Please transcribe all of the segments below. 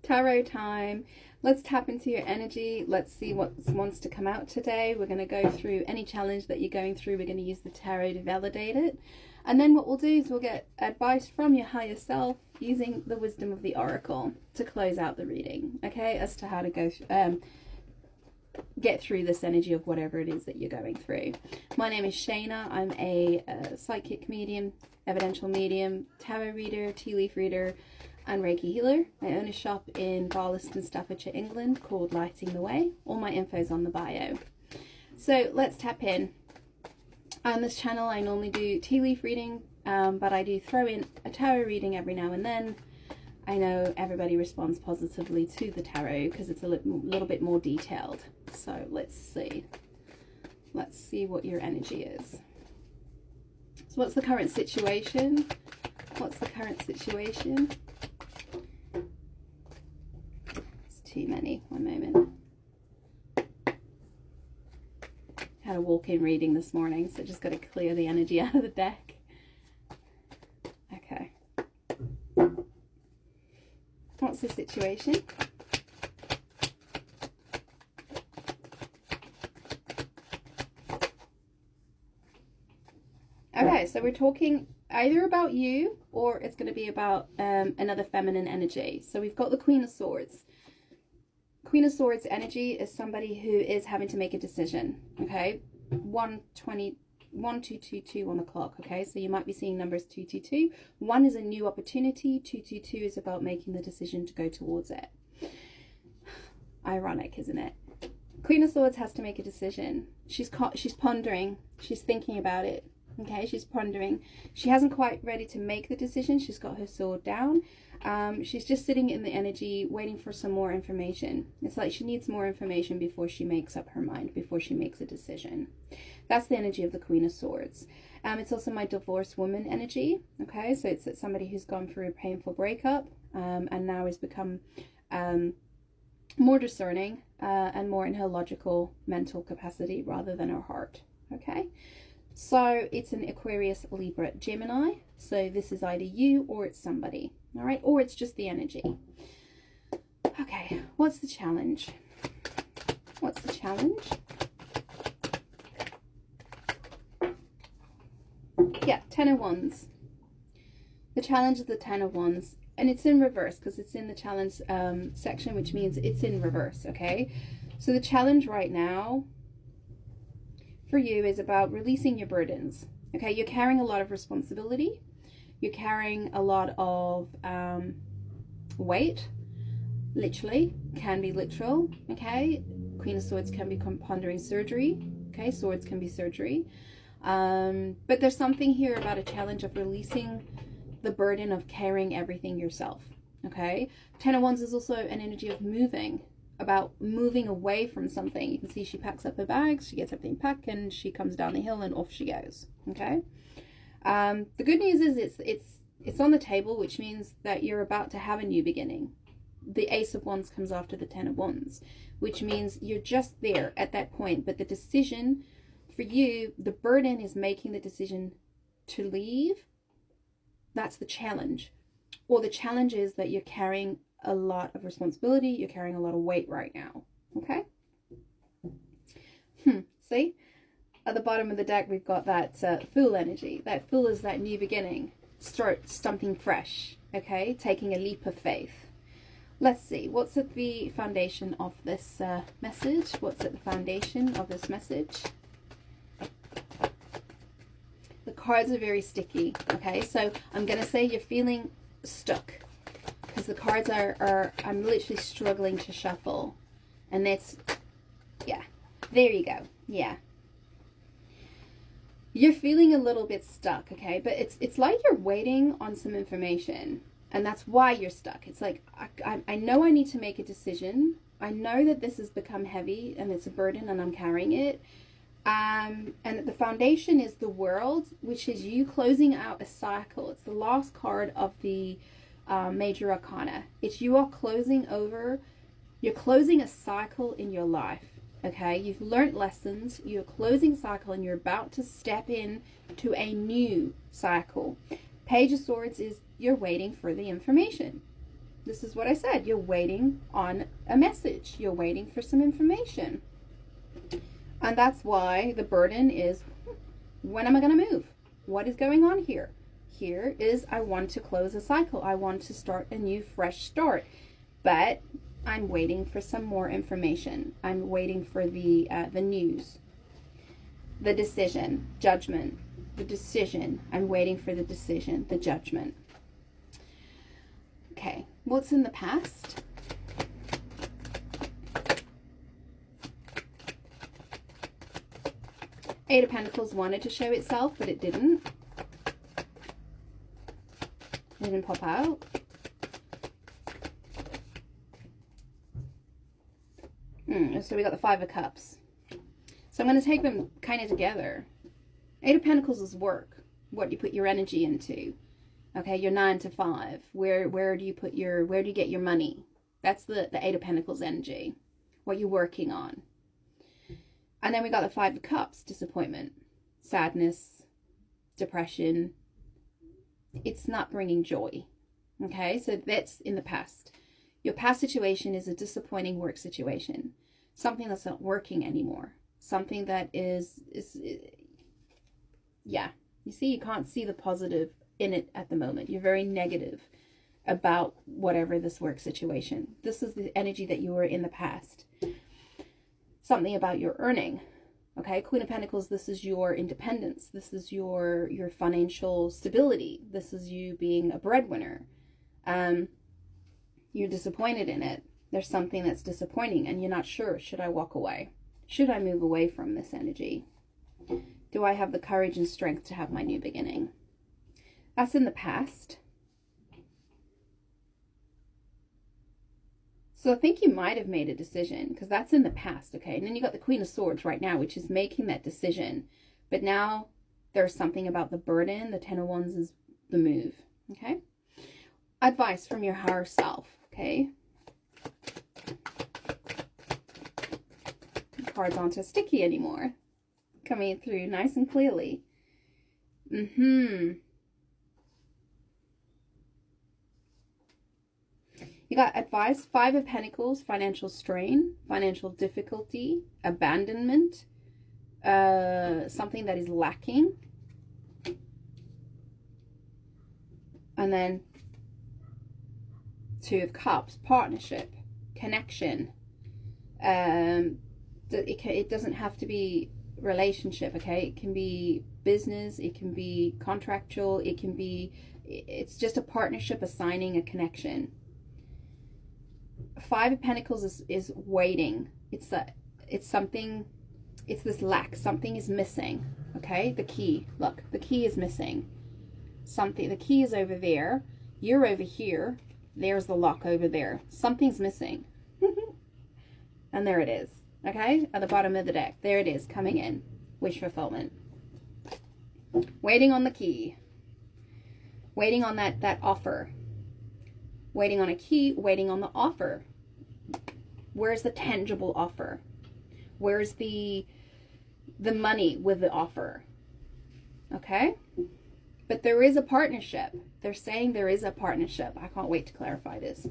Tarot time. Let's tap into your energy. Let's see what wants to come out today. We're going to go through any challenge that you're going through. We're going to use the tarot to validate it. And then what we'll do is we'll get advice from your higher self using the wisdom of the oracle to close out the reading, okay, as to how to go get through this energy of whatever it is that you're going through. My name is Shayna. I'm a psychic medium, evidential medium, tarot reader, tea leaf reader, and Reiki healer. I own a shop in Barlaston, Staffordshire, England called Lighting the Way. All my info's on the bio. So let's tap in. On this channel I normally do tea leaf reading, but I do throw in a tarot reading every now and then. I know everybody responds positively to the tarot because it's a little bit more detailed. So let's see. Let's see what your energy is. So what's the current situation? What's the current situation? It's too many. One moment. Had a walk-in reading this morning, so just got to clear the energy out of the deck. Okay. What's the situation? Okay, so we're talking either about you or it's going to be about another feminine energy. So we've got the Queen of Swords. Queen of Swords energy is somebody who is having to make a decision, okay? 1222 on the clock, okay? So you might be seeing numbers 222. 1 is a new opportunity. 222 is about making the decision to go towards it. Ironic, isn't it? Queen of Swords has to make a decision. She's pondering. She's thinking about it. Okay, she's pondering. She hasn't quite ready to make the decision. She's got her sword down. She's just sitting in the energy waiting for some more information. It's like she needs more information before she makes up her mind, before she makes a decision. That's the energy of the Queen of Swords. It's also my divorced woman energy. Okay, so it's somebody who's gone through a painful breakup and now has become more discerning and more in her logical mental capacity rather than her heart. Okay. So it's an Aquarius, Libra, Gemini. So this is either you or it's somebody. All right. Or it's just the energy. Okay. What's the challenge? What's the challenge? Yeah. 10 of Wands. The challenge is the 10 of Wands. And it's in reverse because it's in the challenge section, which means it's in reverse. Okay. So the challenge right now for you is about releasing your burdens. Okay, you're carrying a lot of responsibility. You're carrying a lot of weight. Literally, can be literal. Okay, Queen of Swords can be pondering surgery. Okay, swords can be surgery. But there's something here about a challenge of releasing the burden of carrying everything yourself. Okay, 10 of Wands is also an energy of moving. About moving away from something. You can see she packs up her bags, she gets everything packed, and she comes down the hill and off she goes. Okay. The good news is it's on the table, which means that you're about to have a new beginning. The Ace of Wands comes after the 10 of Wands, which means you're just there at that point. But the decision for you, the burden is making the decision to leave. That's the challenge. Or the challenge is that you're carrying a lot of responsibility, you're carrying a lot of weight right now. Okay. See, at the bottom of the deck we've got that Fool energy. That Fool is that new beginning. Start something fresh. Okay, taking a leap of faith. Let's see, what's at the foundation of this message? What's at the foundation of this message? The cards are very sticky. Okay, so I'm gonna say you're feeling stuck. Because the cards are, I'm literally struggling to shuffle. And that's, yeah, there you go. Yeah. You're feeling a little bit stuck, okay? But it's like you're waiting on some information. And that's why you're stuck. It's like, I know I need to make a decision. I know that this has become heavy and it's a burden and I'm carrying it. And the foundation is the World, which is you closing out a cycle. It's the last card of the Major Arcana. It's you are closing over, you're closing a cycle in your life. Okay, you've learned lessons, you're closing a cycle and you're about to step in to a new cycle. Page of Swords is you're waiting for the information. This is what I said. You're waiting on a message. You're waiting for some information. And that's why the burden is, when am I going to move? What is going on here? Here is, I want to close a cycle. I want to start a new, fresh start. But I'm waiting for some more information. I'm waiting for the news, the decision, judgment, the decision. I'm waiting for the decision, the judgment. Okay, what's in the past? Eight of Pentacles wanted to show itself, but it didn't. It didn't pop out. So we got the Five of Cups. So I'm going to take them kind of together. Eight of Pentacles is work. What you put your energy into. Okay, your 9 to 5. Where do you put your, where do you get your money? That's the Eight of Pentacles energy. What you're working on. And then we got the Five of Cups, disappointment, sadness, depression. It's not bringing joy. Okay, so that's in the past. Your past situation is a disappointing work situation. Something that's not working anymore. Something that is yeah. You see, you can't see the positive in it at the moment. You're very negative about whatever this work situation. This is the energy that you were in the past. Something about your earning. Okay, Queen of Pentacles, this is your independence. This is your financial stability. This is you being a breadwinner. You're disappointed in it. There's something that's disappointing and you're not sure. Should I walk away? Should I move away from this energy? Do I have the courage and strength to have my new beginning? That's in the past. So I think you might have made a decision because that's in the past, okay? And then you got the Queen of Swords right now, which is making that decision. But now there's something about the burden. The Ten of Wands is the move, okay? Advice from your higher self, okay? The cards aren't as sticky anymore. Coming through nice and clearly. You got advice, Five of Pentacles, financial strain, financial difficulty, abandonment, something that is lacking. And then Two of Cups, partnership, connection. It doesn't have to be relationship, okay? It can be business, it can be contractual, it can be, it's just a partnership, a signing, a connection. Five of Pentacles is waiting. It's something, it's this lack. Something is missing, okay? The key, look, the key is missing. Something, the key is over there. You're over here. There's the lock over there. Something's missing. And there it is, okay? At the bottom of the deck. There it is, coming in. Wish fulfillment. Waiting on the key. Waiting on that offer. Waiting on a key, waiting on the offer. Where's the tangible offer? Where's the money with the offer? Okay? But there is a partnership. They're saying there is a partnership. I can't wait to clarify this.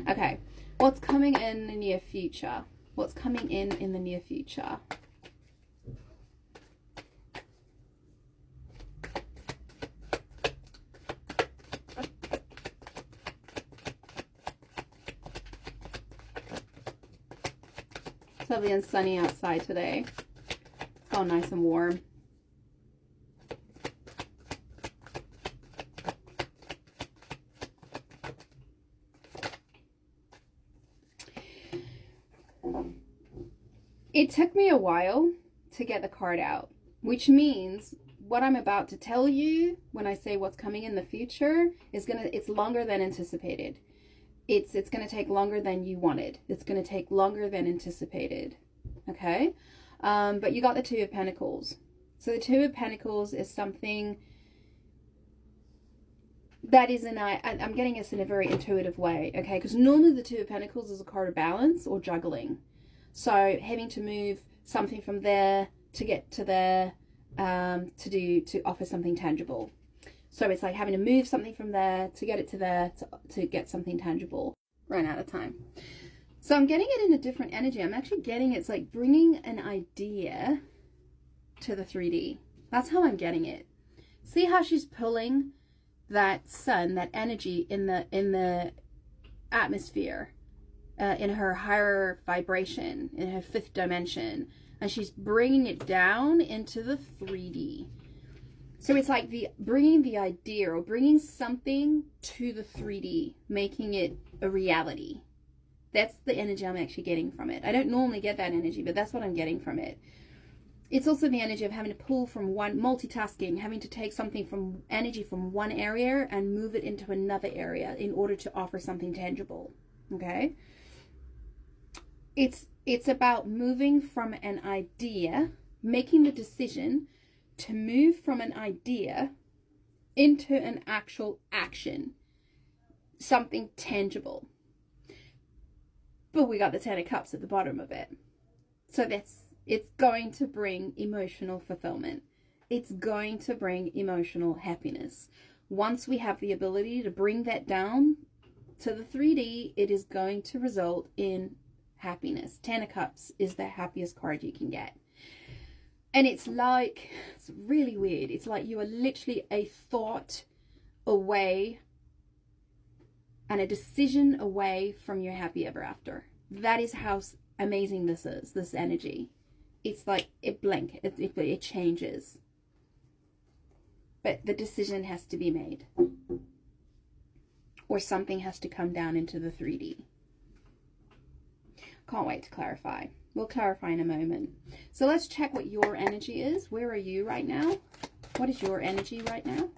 Okay. What's coming in the near future? What's coming in the near future? It's lovely and sunny outside today. It's all nice and warm. It took me a while to get the card out, which means what I'm about to tell you when I say what's coming in the future is it's longer than anticipated. It's going to take longer than you wanted. It's going to take longer than anticipated. Okay? But you got the Two of Pentacles. So the Two of Pentacles is something that is I'm getting this in a very intuitive way, okay? Because normally the Two of Pentacles is a card of balance or juggling. So having to move something from there to get to there to offer something tangible. So it's like having to move something from there to get it to there to get something tangible. Ran out of time. So I'm getting it in a different energy. I'm actually getting it's like bringing an idea to the 3D. That's how I'm getting it. See how she's pulling that sun, that energy in the atmosphere, in her higher vibration, in her 5th dimension, and she's bringing it down into the 3D. So it's like bringing the idea or bringing something to the 3D, making it a reality. That's the energy I'm actually getting from it. I don't normally get that energy, but that's what I'm getting from it. It's also the energy of having to pull from one, multitasking, having to take something from energy from one area and move it into another area in order to offer something tangible. Okay? It's about moving from an idea, making the decision to move from an idea into an actual action, something tangible. But we got the 10 of Cups at the bottom of it. So it's going to bring emotional fulfillment. It's going to bring emotional happiness. Once we have the ability to bring that down to the 3D, it is going to result in happiness. 10 of Cups is the happiest card you can get. And it's like, it's really weird. It's like you are literally a thought away and a decision away from your happy ever after. That is how amazing this is, this energy. It's like it changes. But the decision has to be made. Or something has to come down into the 3D. Can't wait to clarify. We'll clarify in a moment. So let's check what your energy is. Where are you right now? What is your energy right now?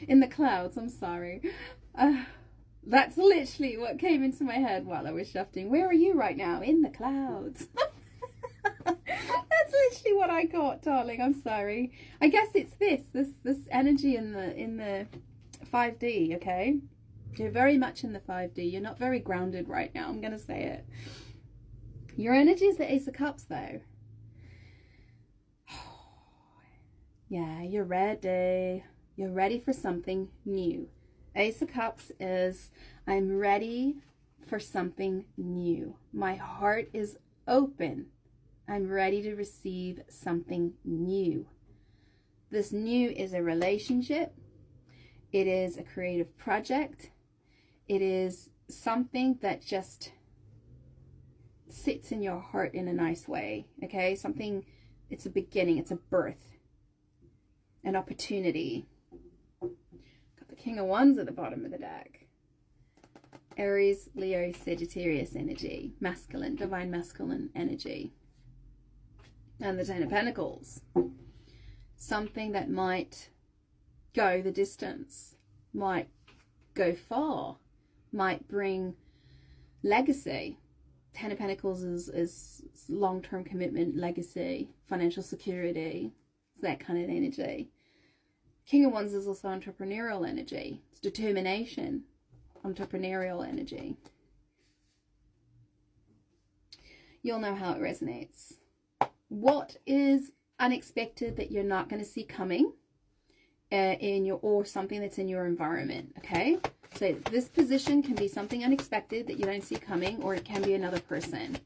In the clouds, I'm sorry. That's literally what came into my head while I was shuffling. Where are you right now? In the clouds. That's literally what I got, darling. I'm sorry. I guess it's this energy in the 5D, okay? You're very much in the 5D. You're not very grounded right now. I'm going to say it. Your energy is the Ace of Cups, though. Yeah, you're ready. You're ready for something new. Ace of Cups is, I'm ready for something new. My heart is open. I'm ready to receive something new. This new is a relationship. It is a creative project. It is something that just sits in your heart in a nice way. Okay? Something, it's a beginning. It's a birth. An opportunity. King of Wands at the bottom of the deck. Aries, Leo, Sagittarius energy. Masculine, divine masculine energy. And the 10 of Pentacles. Something that might go the distance. Might go far. Might bring legacy. 10 of Pentacles is long-term commitment, legacy, financial security. It's that kind of energy. King of Wands is also entrepreneurial energy. It's determination, entrepreneurial energy. You'll know how it resonates. What is unexpected that you're not going to see coming in your, or something that's in your environment, okay? So this position can be something unexpected that you don't see coming, or it can be another person.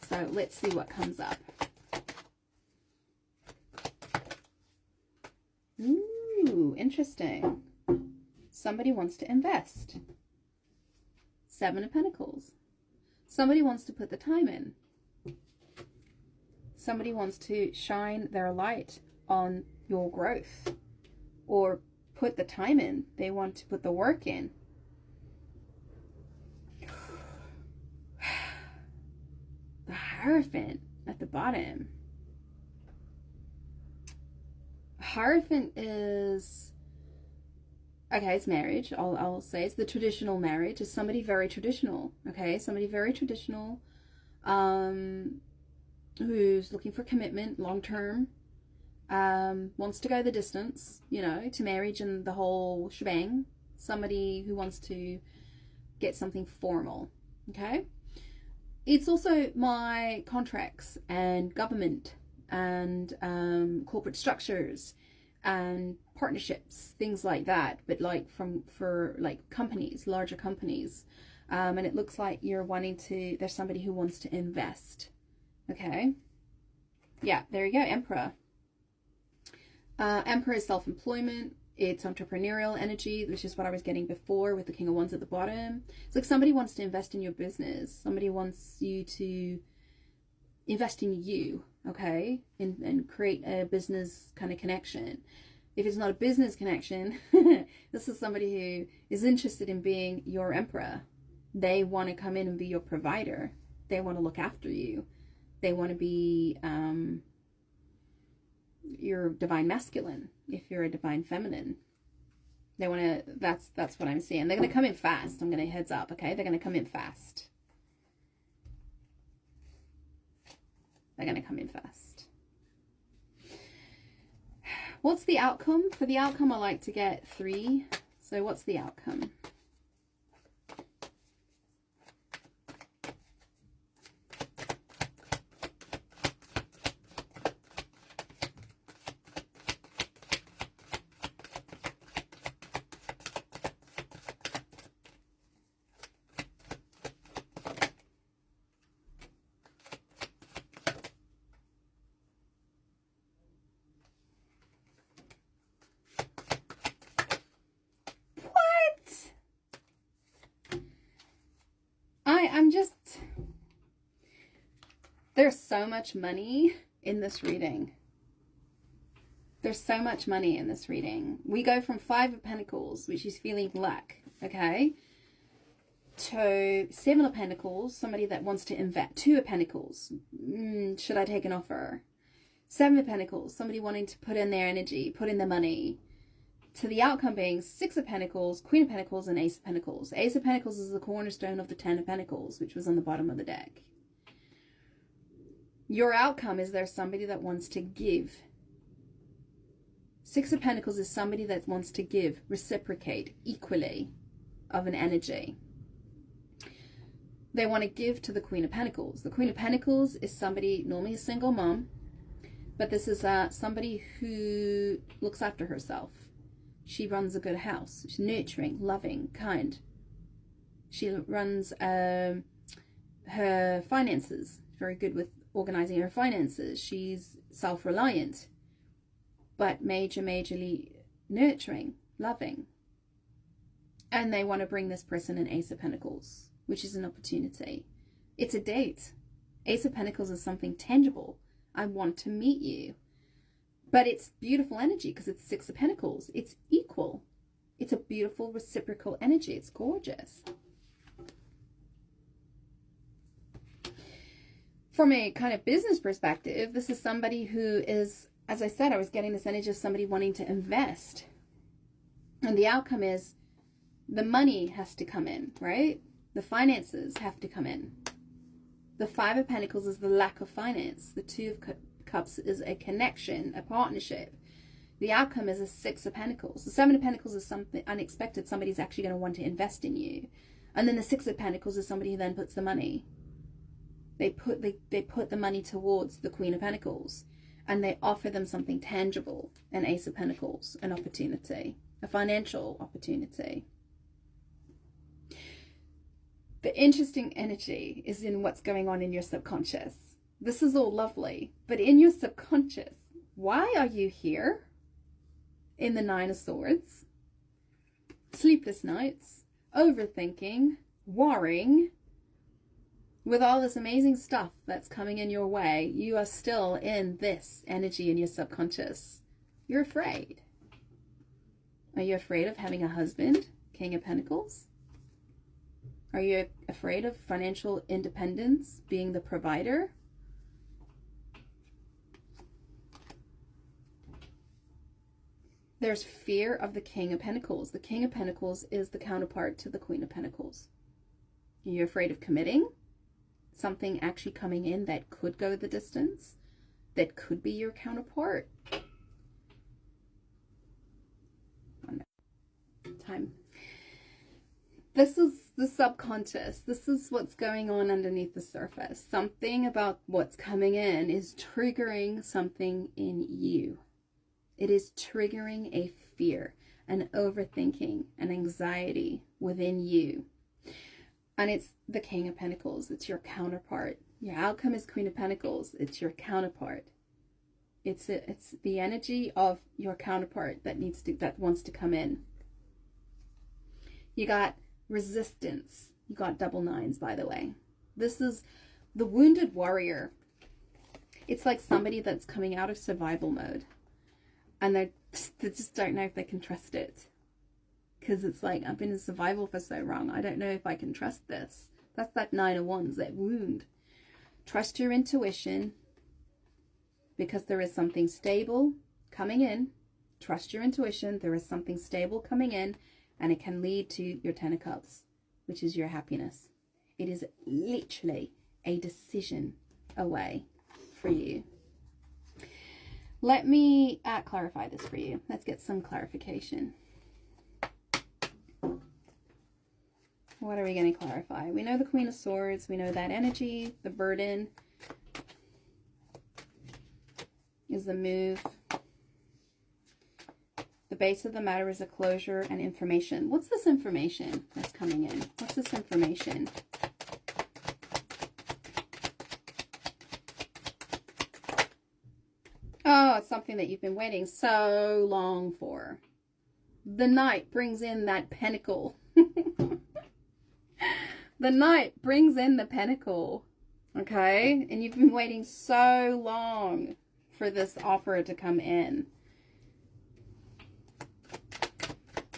So let's see what comes up. Ooh, interesting. Somebody wants to invest. 7 of Pentacles. Somebody wants to put the time in. Somebody wants to shine their light on your growth or put the time in. They want to put the work in. The Hierophant at the bottom. Hierophant is, okay, it's marriage. I'll say it's the traditional marriage. It's somebody very traditional, okay? Somebody very traditional. who's looking for commitment long term, wants to go the distance, you know, to marriage and the whole shebang. Somebody who wants to get something formal, okay? It's also my contracts and government and corporate structures and partnerships, things like that, but like for like companies, larger companies. And it looks like you're wanting to, there's somebody who wants to invest, okay? Yeah, there you go, Emperor. Emperor is self-employment. It's entrepreneurial energy, which is what I was getting before with the King of Wands at the bottom. It's like somebody wants to invest in your business. Somebody wants you to invest in you, okay? And create a business kind of connection. If it's not a business connection, this is somebody who is interested in being your emperor. They want to come in and be your provider. They want to look after you. They want to be your divine masculine if you're a divine feminine. They want to, that's what I'm seeing. They're going to come in fast. I'm going to heads up, okay? They're going to come in fast. They're going to come in fast. What's the outcome? For the outcome, I like to get 3. So what's the outcome? I'm just, there's so much money in this reading. There's so much money in this reading. We go from 5 of Pentacles, which is feeling luck, okay, to 7 of Pentacles, somebody that wants to invest. 2 of Pentacles, should I take an offer? 7 of Pentacles, somebody wanting to put in their energy, put in their money. To the outcome being 6 of Pentacles, Queen of Pentacles, and Ace of Pentacles. Ace of Pentacles is the cornerstone of the 10 of Pentacles, which was on the bottom of the deck. Your outcome is there's somebody that wants to give. 6 of Pentacles is somebody that wants to give, reciprocate equally of an energy. They want to give to the Queen of Pentacles. The Queen of Pentacles is somebody, normally a single mom, but this is somebody who looks after herself. She runs a good house. She's nurturing, loving, kind. She runs her finances. Very good with organizing her finances. She's self-reliant, but majorly nurturing, loving. And they want to bring this person an Ace of Pentacles, which is an opportunity. It's a date. Ace of Pentacles is something tangible. I want to meet you. But it's beautiful energy because it's 6 of Pentacles. It's equal. It's a beautiful reciprocal energy. It's gorgeous. From a kind of business perspective, this is somebody who is, as I said, I was getting this energy of somebody wanting to invest. And the outcome is the money has to come in, right? The finances have to come in. The 5 of Pentacles is the lack of finance. The 2 of Cups is a connection, a partnership. The outcome is a 6 of Pentacles. The 7 of Pentacles is something unexpected. Somebody's actually going to want to invest in you. And then the 6 of Pentacles is somebody who then puts the money. They put the money towards the Queen of Pentacles. And they offer them something tangible. An Ace of Pentacles, an opportunity. A financial opportunity. The interesting energy is in what's going on in your subconscious. This is all lovely, but in your subconscious, why are you here? In the 9 of Swords, sleepless nights, overthinking, worrying, with all this amazing stuff that's coming in your way, you are still in this energy in your subconscious. You're afraid. Are you afraid of having a husband, King of Pentacles? Are you afraid of financial independence, being the provider? There's fear of the King of Pentacles. The King of Pentacles is the counterpart to the Queen of Pentacles. Are you afraid of committing? something actually coming in that could go the distance, that could be your counterpart. Time. This is the subconscious. This is what's going on underneath the surface. Something about what's coming in is triggering something in you. It is triggering a fear, an overthinking, an anxiety within you. And it's the King of Pentacles. It's your counterpart. Your outcome is Queen of Pentacles. It's your counterpart. It's the energy of your counterpart that wants to come in. You got resistance. You got double nines, by the way. This is the wounded warrior. It's like somebody that's coming out of survival mode, and they just don't know if they can trust it, because it's like, I've been in survival for so long, I don't know if I can trust this. That's that Nine of Wands, that wound. Trust your intuition, because there is something stable coming in. Trust your intuition. There is something stable coming in, and it can lead to your Ten of Cups, which is your happiness. It is literally a decision away for you. Let me clarify this for you. Let's get some clarification. What are we going to clarify? We know the Queen of Swords. We know that energy, the burden is the move. The base of the matter is a closure and information. What's this information that's coming in? What's this information? Oh, it's something that you've been waiting so long for. The Knight brings in that pentacle. The Knight brings in the pentacle. Okay? And you've been waiting so long for this offer to come in.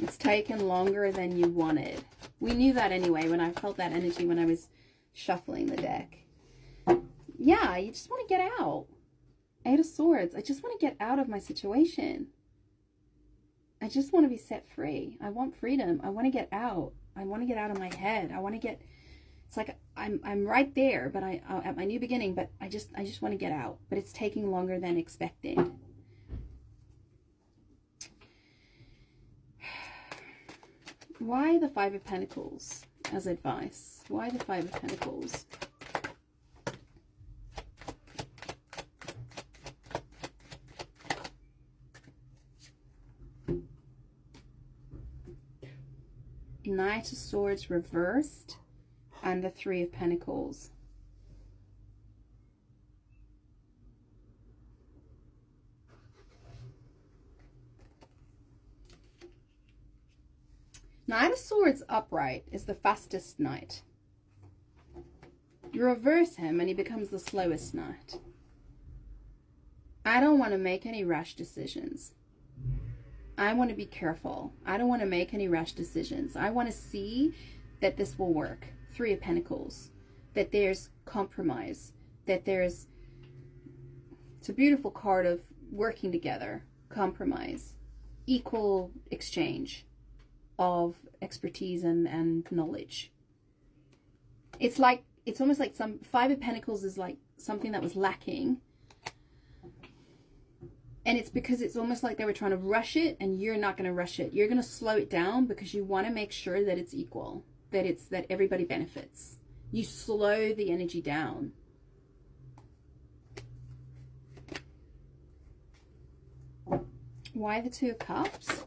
It's taken longer than you wanted. We knew that anyway when I felt that energy when I was shuffling the deck. Yeah, you just want to get out. Eight of Swords. I just want to get out of my situation. I just want to be set free. I want freedom. I want to get out. I want to get out of my head. I want to get... It's like I'm right there, but I at my new beginning, but I just want to get out. But it's taking longer than expected. Why the Five of Pentacles as advice? Why the Five of Pentacles? Knight of Swords reversed and the Three of Pentacles. Knight of Swords upright is the fastest knight. You reverse him and he becomes the slowest knight. I don't want to make any rash decisions. I want to be careful. I don't want to make any rash decisions. I want to see that this will work. Three of Pentacles. That there's compromise. That there's... It's a beautiful card of working together. Compromise. Equal exchange of expertise and knowledge. It's like, it's almost like some Five of Pentacles is like something that was lacking, and it's because it's almost like they were trying to rush it, and you're not going to rush it. You're going to slow it down because you want to make sure that it's equal, that everybody benefits. You slow the energy down. Why the Two of Cups?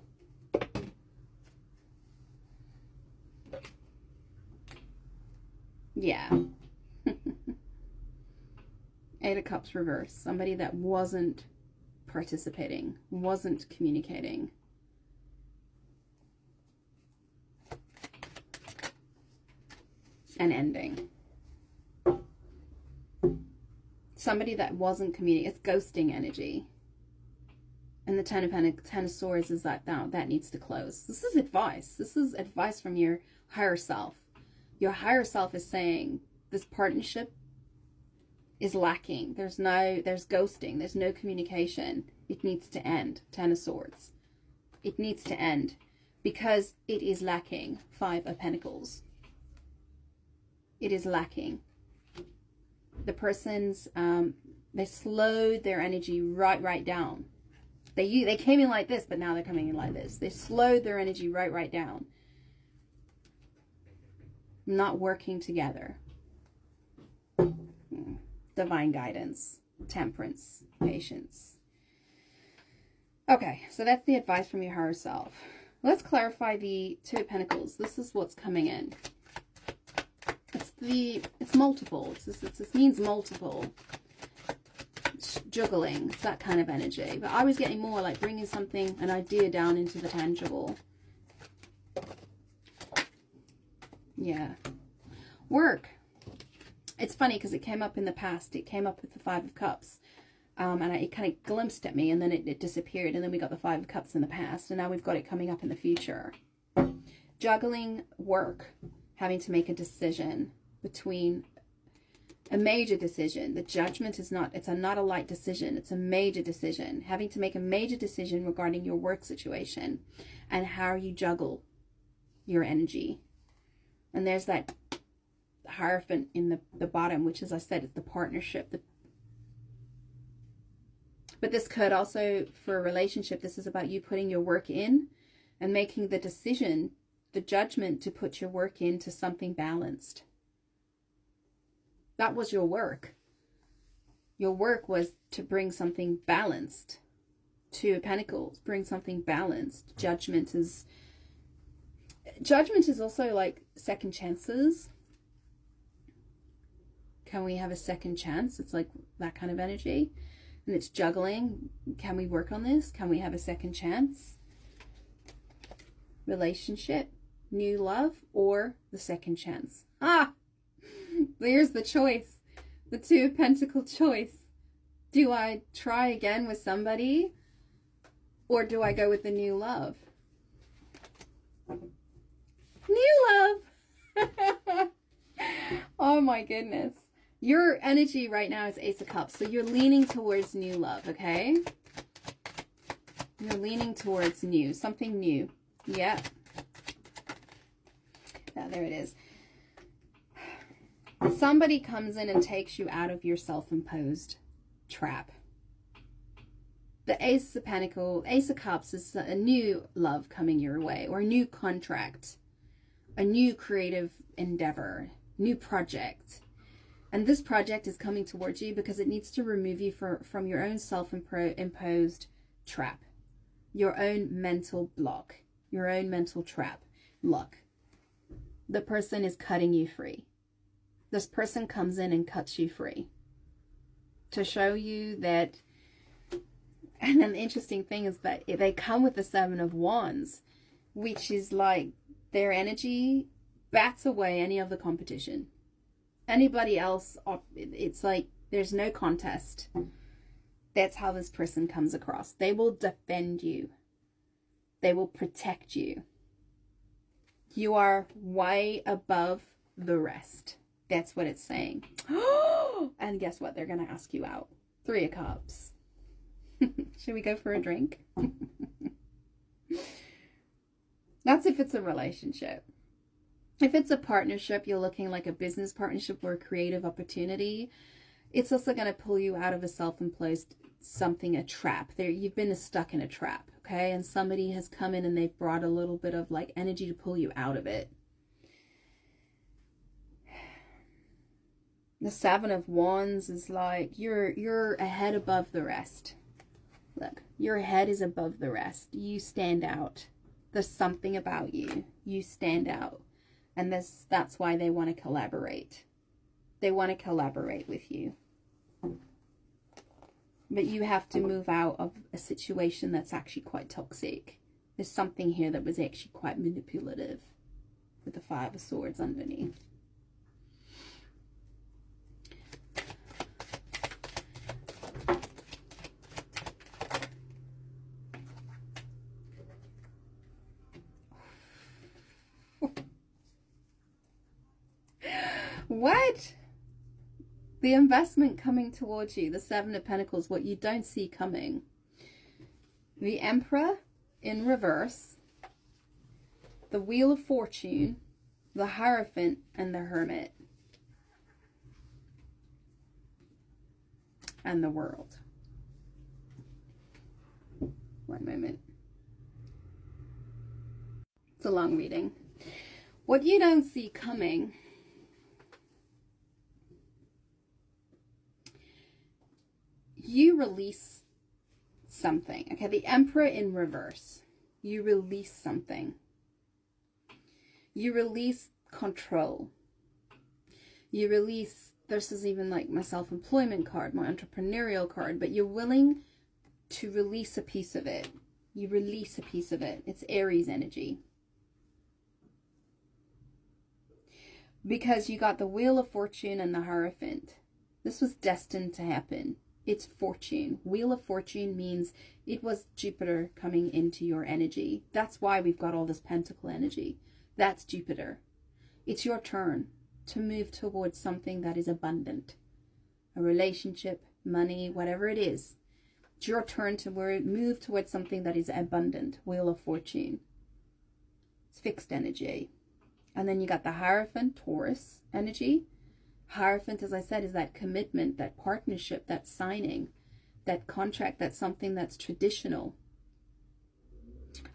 Yeah. Eight of Cups reverse. Somebody that wasn't participating, wasn't communicating. An ending. Somebody that wasn't communicating. It's ghosting energy. And the Ten of Swords is that needs to close. This is advice. This is advice from your higher self. Your higher self is saying this partnership is lacking. There's ghosting. There's no communication. It needs to end. Ten of Swords. It needs to end because it is lacking. Five of Pentacles. It is lacking. The person's, they slowed their energy right down. They came in like this, but now they're coming in like this. They slowed their energy right down. Not working together. Divine guidance, temperance, patience. Okay, so that's the advice from your higher self. Let's clarify the Two of Pentacles. This is what's coming in. It's multiple. This means multiple. It's juggling. It's that kind of energy. But I was getting more like bringing something, an idea down into the tangible. Yeah. Work. It's funny because it came up in the past. It came up with the Five of Cups. And it kind of glimpsed at me, and then it disappeared. And then we got the Five of Cups in the past. And now we've got it coming up in the future. Juggling work. Having to make a decision between a major decision. The judgment is not, it's not a light decision. It's a major decision. Having to make a major decision regarding your work situation and how you juggle your energy. And there's that Hierophant in the bottom, which, as I said, is the partnership. But this could also, for a relationship, this is about you putting your work in and making the decision, the judgment to put your work into something balanced. That was your work. Your work was to bring something balanced. Two of Pentacles, bring something balanced. Judgment is also like second chances. Can we have a second chance? It's like that kind of energy. And it's juggling. Can we work on this? Can we have a second chance? Relationship, new love, or the second chance? Ah! There's the choice. The Two of Pentacles choice. Do I try again with somebody? Or do I go with the new love? New love! Oh my goodness. Your energy right now is Ace of Cups. So you're leaning towards new love, okay? You're leaning towards new. Something new. Yeah. Yeah, there it is. Somebody comes in and takes you out of your self-imposed trap. The Ace of Pentacles, Ace of Cups is a new love coming your way, or a new contract, a new creative endeavor, new project. And this project is coming towards you because it needs to remove you from your own self-imposed trap, your own mental block, your own mental trap. Look, the person is cutting you free. This person comes in and cuts you free to show you that. And then the interesting thing is that they come with the Seven of Wands, which is like their energy bats away any of the competition. Anybody else, it's like there's no contest. That's how this person comes across. They will defend you. They will protect you. You are way above the rest. That's what it's saying. And guess what? They're going to ask you out. Three of Cups. Should we go for a drink? That's if it's a relationship. If it's a partnership, you're looking like a business partnership or a creative opportunity, it's also going to pull you out of a self-imposed something, a trap. You've been stuck in a trap, okay? And somebody has come in and they've brought a little bit of like energy to pull you out of it. The Seven of Wands is like you're a head above the rest. Look, your head is above the rest. You stand out. There's something about you. You stand out. And that's why they want to collaborate. They want to collaborate with you. But you have to move out of a situation that's actually quite toxic. There's something here that was actually quite manipulative with the Five of Swords underneath. What? The investment coming towards you, the Seven of Pentacles, what you don't see coming. The Emperor in reverse, the Wheel of Fortune, the Hierophant, and the Hermit. and the world. One moment. It's a long reading. What you don't see coming, you release something. Okay, the Emperor in reverse. You release something. You release control. You release, this is even like my self-employment card, my entrepreneurial card, but you're willing to release a piece of it. You release a piece of it. It's Aries energy. Because you got the Wheel of Fortune and the Hierophant. This was destined to happen. It's fortune. Wheel of Fortune means it was Jupiter coming into your energy. That's why we've got all this Pentacle energy. That's Jupiter. It's your turn to move towards something that is abundant. A relationship, money, whatever it is. It's your turn to move towards something that is abundant. Wheel of Fortune. It's fixed energy. And then you got the Hierophant, Taurus energy. Hierophant, as I said, is that commitment, that partnership, that signing, that contract, that's something that's traditional.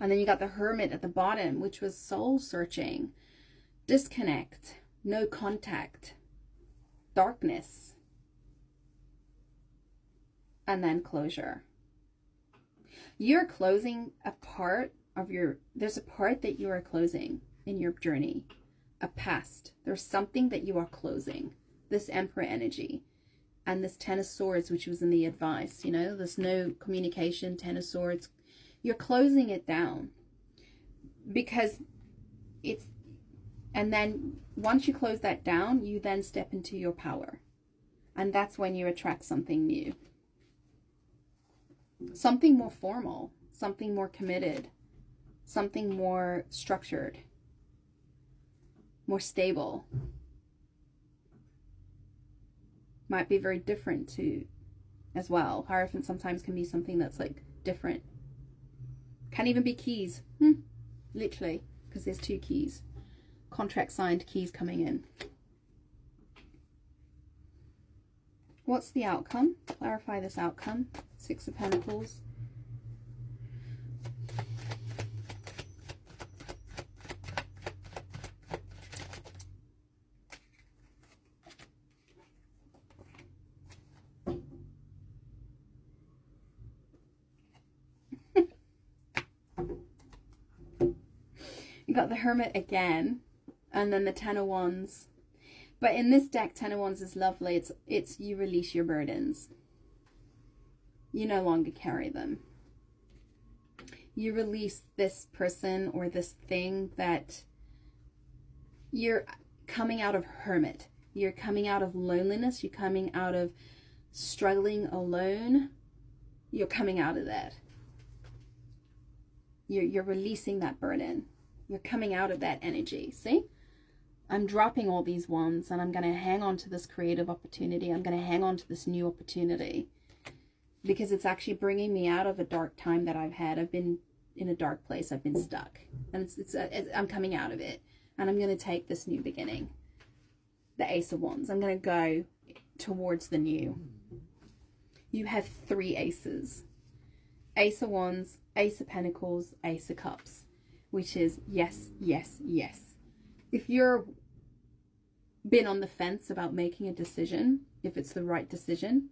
And then you got the Hermit at the bottom, which was soul searching, disconnect, no contact, darkness, and then closure. You're closing a part of there's a part that you are closing in your journey, a past. There's something that you are closing. This Emperor energy and this Ten of Swords, which was in the advice, you know, there's no communication, Ten of Swords. You're closing it down because and then once you close that down, you then step into your power. And that's when you attract something new. Something more formal, something more committed, something more structured, more stable. Might be very different too, as well. Hierophant sometimes can be something that's like different. Can even be keys. Literally, because there's 2 keys. Contract signed, keys coming in. What's the outcome? Clarify this outcome. 6 of Pentacles. You got the Hermit again, and then the Ten of Wands. But in this deck, Ten of Wands is lovely. It's you release your burdens. You no longer carry them. You release this person or this thing that you're coming out of hermit. You're coming out of loneliness. You're coming out of struggling alone. You're coming out of that. You're releasing that burden. You're coming out of that energy. See? I'm dropping all these wands and I'm going to hang on to this creative opportunity. I'm going to hang on to this new opportunity because it's actually bringing me out of a dark time that I've had. I've been in a dark place. I've been stuck and I'm coming out of it, and I'm going to take this new beginning. The Ace of Wands. I'm going to go towards the new. You have 3 aces. Ace of Wands, Ace of Pentacles, Ace of Cups, which is yes, yes, yes. If you're been on the fence about making a decision, if it's the right decision,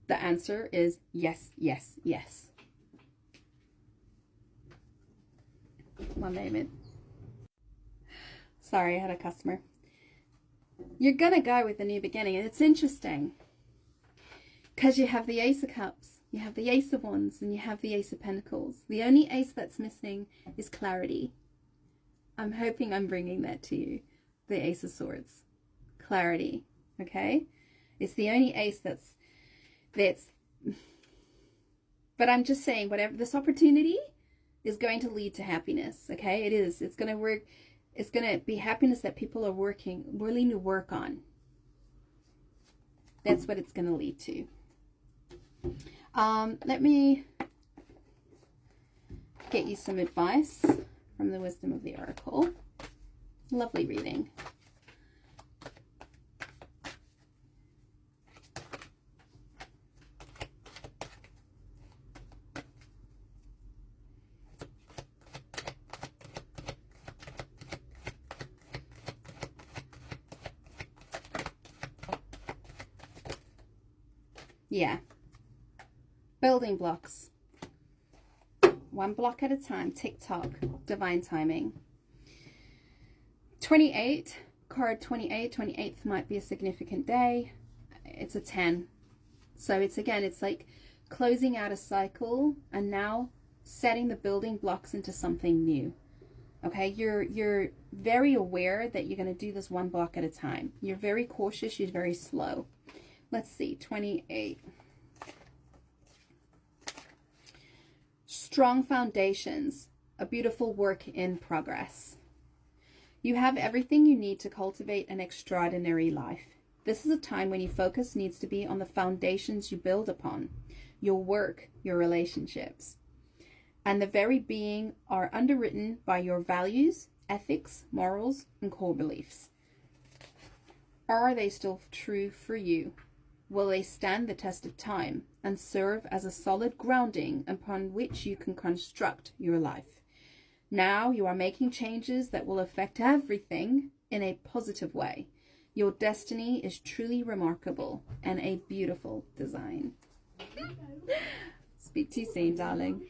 the answer is yes, yes, yes. One moment. Sorry, I had a customer. You're going to go with the new beginning. And it's interesting because you have the Ace of Cups, you have the Ace of Wands, and you have the Ace of Pentacles. The only ace that's missing is clarity. I'm hoping I'm bringing that to you. The Ace of Swords. Clarity. Okay? It's the only ace that's... But I'm just saying, whatever this opportunity is going to lead to happiness. Okay? It is. It's going to work. It's going to be happiness that people are willing to work on. That's what it's going to lead to. Let me get you some advice from the Wisdom of the Oracle. Lovely reading. Yeah. Building blocks. One block at a time. Tick-tock. Divine timing. 28. Card 28. 28th might be a significant day. It's a 10. So it's, again, it's like closing out a cycle and now setting the building blocks into something new. Okay, you're very aware that you're going to do this one block at a time. You're very cautious, you're very slow. Let's see, 28. Strong foundations, a beautiful work in progress. You have everything you need to cultivate an extraordinary life. This is a time when your focus needs to be on the foundations you build upon, your work, your relationships. And the very being are underwritten by your values, ethics, morals, and core beliefs. Are they still true for you? Will they stand the test of time and serve as a solid grounding upon which you can construct your life? Now you are making changes that will affect everything in a positive way. Your destiny is truly remarkable and a beautiful design. Speak to you soon, darling.